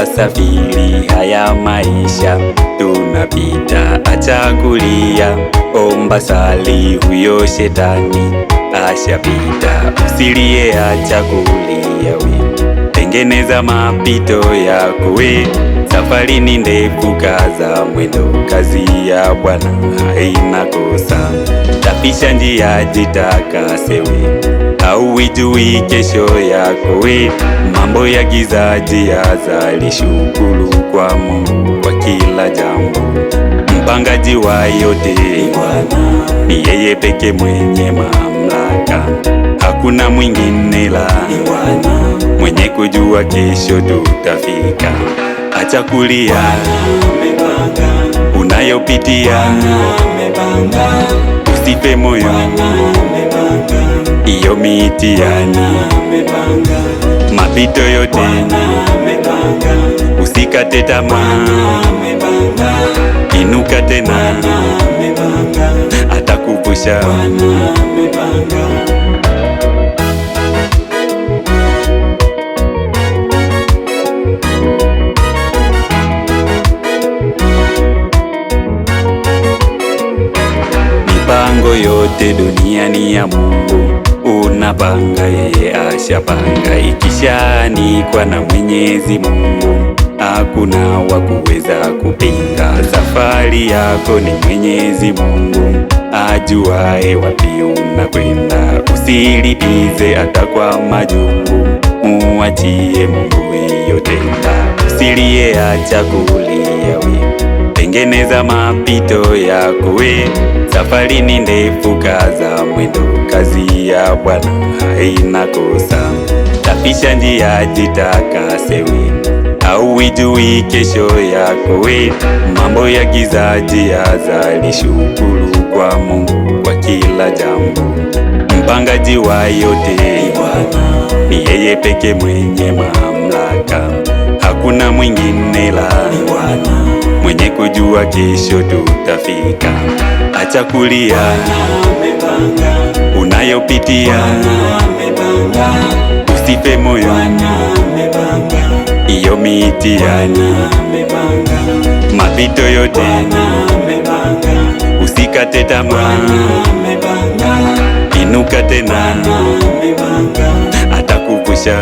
twasafiri haya maisha tunapita, acha kulia, omba sali, huyo shetani ashapita. Usilie, acha kulia we, tengeneza mapito yako we. Safari ni ndefu, kaza mwendo, kazi ya Bwana haina kosa. Tapisha njia, jitakase we, hauijui kesho yako we. Mambo ya giza jiazali, shukuru kwa Mungu kwa kila jambo. Mpangaji wa yote ni yeye peke, mwenye mamlaka, hakuna mwingine la mwenye kujua kesho tutafika. Acha kulia unayopitia, usife moyo, iyo mitihani, mapito yote, usikate tamaa, inuka tena, atakuvusha. Mipango yote duniani ya Mungu, unapanga yeye ashapanga. Ikishaandikwa na Mwenyezi Mungu, hakuna wa kuweza kupinga. Safari yako ni Mwenyezi Mungu ajuae wapi unakwenda. Usilipize hata kwa majungu, muachie Mungu hiyo tenda. Usilie, acha kulia we, tengeneza mapito yako we. Safari ni ndefu, kaza mwendo, kazi ya Bwana haina kosa. Tapisha njia, jitakase we, hauijui kesho yako we. Mambo ya giza jiazali, shukuru kwa Mungu kwa kila jambo. Mpangaji wa yote ni yeye peke, mwenye mamlaka, hakuna mwingine la mwenye kujua kesho tutafika. Acha kulia unayopitia, usife moyo, iyo mitihani, mapito yote, usikate tamaa, inuka tena, atakuvusha.